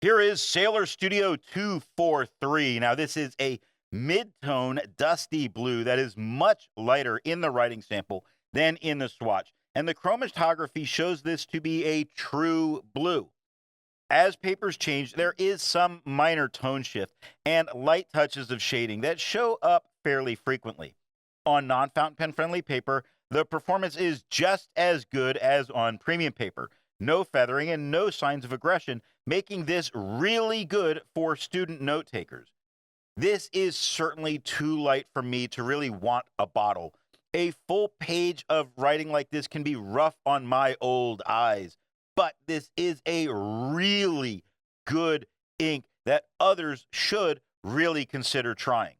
Here is Sailor Studio 243. Now, this is a mid-tone dusty blue that is much lighter in the writing sample than in the swatch. And the chromatography shows this to be a true blue. As papers change, there is some minor tone shift and light touches of shading that show up fairly frequently. On non-fountain pen friendly paper, the performance is just as good as on premium paper. No feathering and no signs of aggression, making this really good for student note takers. This is certainly too light for me to really want a bottle. A full page of writing like this can be rough on my old eyes, but this is a really good ink that others should really consider trying.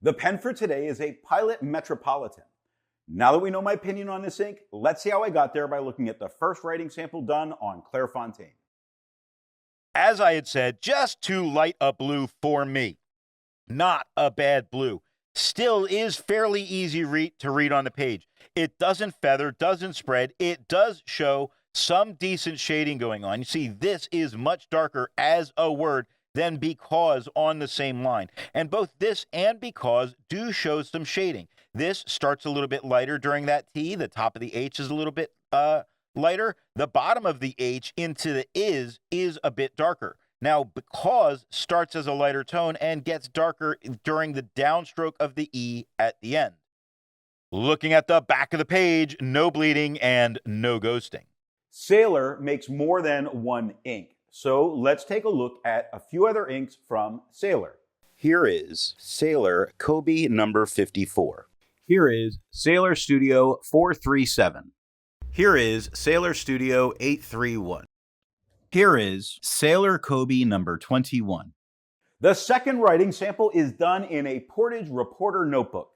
The pen for today is a Pilot Metropolitan. Now that we know my opinion on this ink, let's see how I got there by looking at the first writing sample done on Clairfontaine. As I had said, just too light a blue for me. Not a bad blue. Still is fairly easy to read on the page. It doesn't feather, doesn't spread. It does show some decent shading going on. You see, this is much darker as a word than because on the same line. And both this and because do show some shading. This starts a little bit lighter during that T. The top of the H is a little bit lighter. The bottom of the H into the is a bit darker. Now, because starts as a lighter tone and gets darker during the downstroke of the E at the end. Looking at the back of the page, no bleeding and no ghosting. Sailor makes more than one ink, so let's take a look at a few other inks from Sailor. Here is Sailor Kobe number 54. Here is Sailor Studio 437. Here is Sailor Studio 831. Here is Sailor Kobe number 21. The second writing sample is done in a Portage Reporter notebook.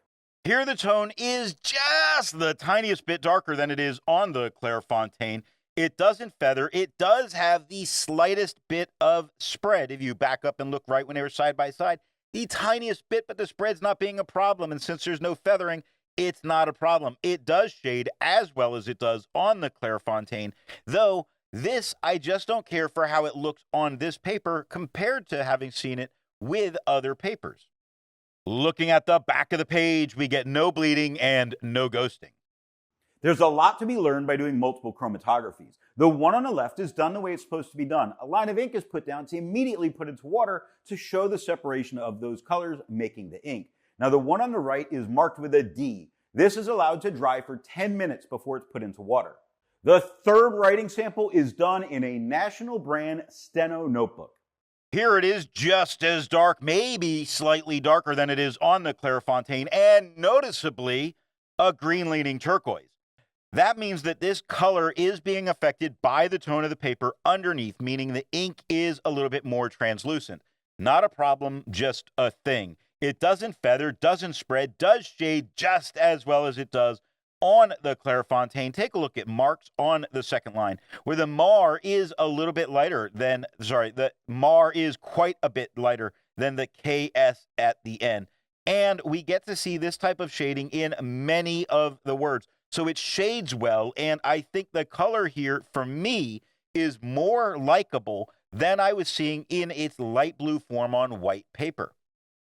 Here the tone is just the tiniest bit darker than it is on the Clairfontaine. It doesn't feather. It does have the slightest bit of spread. If you back up and look right when they were side by side, the tiniest bit, but the spread's not being a problem. And since there's no feathering, it's not a problem. It does shade as well as it does on the Clairfontaine, though this, I just don't care for how it looks on this paper compared to having seen it with other papers. Looking at the back of the page, we get no bleeding and no ghosting. There's a lot to be learned by doing multiple chromatographies. The one on the left is done the way it's supposed to be done. A line of ink is put down to immediately put into water to show the separation of those colors, making the ink. Now the one on the right is marked with a D. This is allowed to dry for 10 minutes before it's put into water. The third writing sample is done in a national brand Steno notebook. Here it is just as dark, maybe slightly darker than it is on the Clairfontaine, and noticeably a green-leaning turquoise. That means that this color is being affected by the tone of the paper underneath, meaning the ink is a little bit more translucent. Not a problem, just a thing. It doesn't feather, doesn't spread, does shade just as well as it does on the Clairfontaine. Take a look at marks on the second line, where the mar is a little bit lighter than, the mar is quite a bit lighter than the KS at the end. And we get to see this type of shading in many of the words. So it shades well, and I think the color here, for me, is more likable than I was seeing in its light blue form on white paper.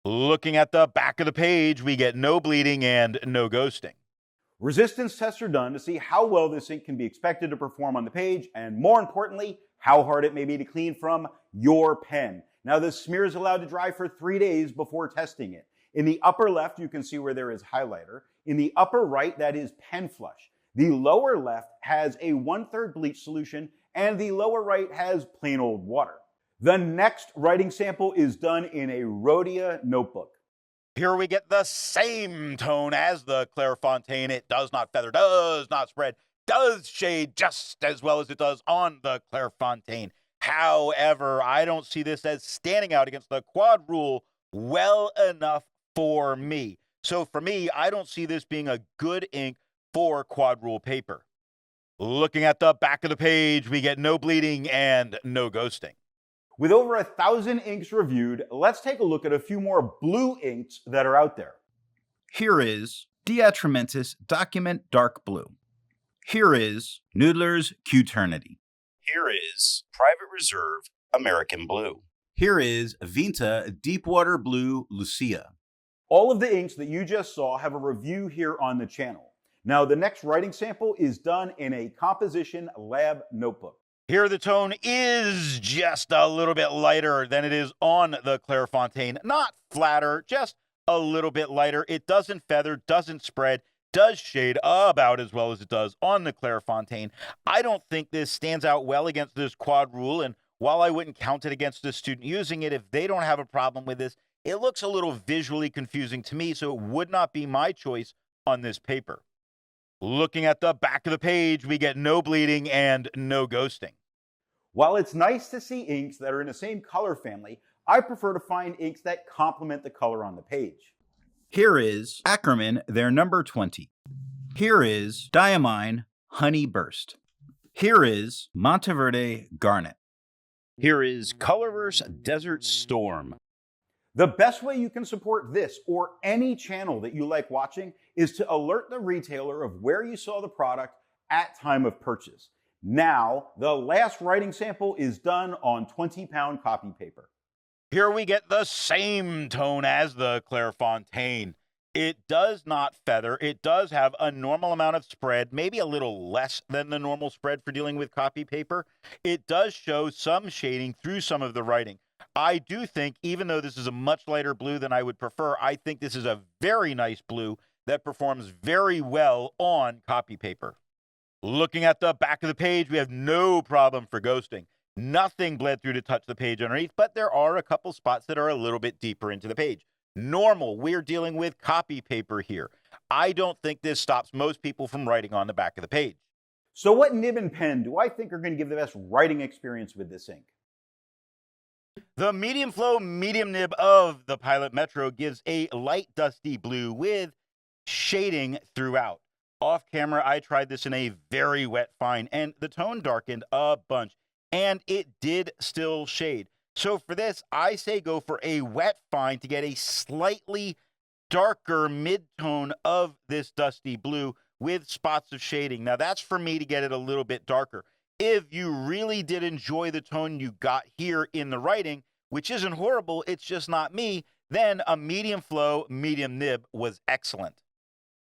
Looking at the back of the page, we get no bleeding and no ghosting. Resistance tests are done to see how well this ink can be expected to perform on the page, and more importantly, how hard it may be to clean from your pen. Now, the smear is allowed to dry for 3 days before testing it. In the upper left, you can see where there is highlighter. In the upper right, that is pen flush. The lower left has a 1/3 bleach solution, and the lower right has plain old water. The next writing sample is done in a Rhodia notebook. Here we get the same tone as the Clairfontaine. It does not feather, does not spread, does shade just as well as it does on the Clairfontaine. However, I don't see this as standing out against the quad rule well enough for me. So for me, I don't see this being a good ink for quad rule paper. Looking at the back of the page, we get no bleeding and no ghosting. With over 1,000 inks reviewed, let's take a look at a few more blue inks that are out there. Here is Diatramentis Document Dark Blue. Here is Noodler's Qternity. Here is Private Reserve American Blue. Here is Vinta Deepwater Blue Lucia. All of the inks that you just saw have a review here on the channel. Now, the next writing sample is done in a composition lab notebook. Here the tone is just a little bit lighter than it is on the Clairfontaine. Not flatter, just a little bit lighter. It doesn't feather, doesn't spread, does shade about as well as it does on the Clairfontaine. I don't think this stands out well against this quad rule, and while I wouldn't count it against a student using it, if they don't have a problem with this, it looks a little visually confusing to me, so it would not be my choice on this paper. Looking at the back of the page, we get no bleeding and no ghosting. While it's nice to see inks that are in the same color family, I prefer to find inks that complement the color on the page. Here is Ackerman, their number 20. Here is Diamine Honey Burst. Here is Monteverde Garnet. Here is Colorverse Desert Storm. The best way you can support this or any channel that you like watching is to alert the retailer of where you saw the product at time of purchase. Now, the last writing sample is done on 20-pound copy paper. Here we get the same tone as the Clairfontaine. It does not feather. It does have a normal amount of spread, maybe a little less than the normal spread for dealing with copy paper. It does show some shading through some of the writing. I do think, even though this is a much lighter blue than I would prefer, I think this is a very nice blue that performs very well on copy paper. Looking at the back of the page, we have no problem for ghosting. Nothing bled through to touch the page underneath, but there are a couple spots that are a little bit deeper into the page. Normal, we're dealing with copy paper here. I don't think this stops most people from writing on the back of the page. So what nib and pen do I think are going to give the best writing experience with this ink? The medium flow, medium nib of the Pilot Metro gives a light dusty blue with shading throughout. Off camera, I tried this in a very wet fine, and the tone darkened a bunch, and it did still shade. So for this, I say go for a wet fine to get a slightly darker mid-tone of this dusty blue with spots of shading. Now, that's for me to get it a little bit darker. If you really did enjoy the tone you got here in the writing, which isn't horrible, it's just not me, then a medium flow, medium nib was excellent.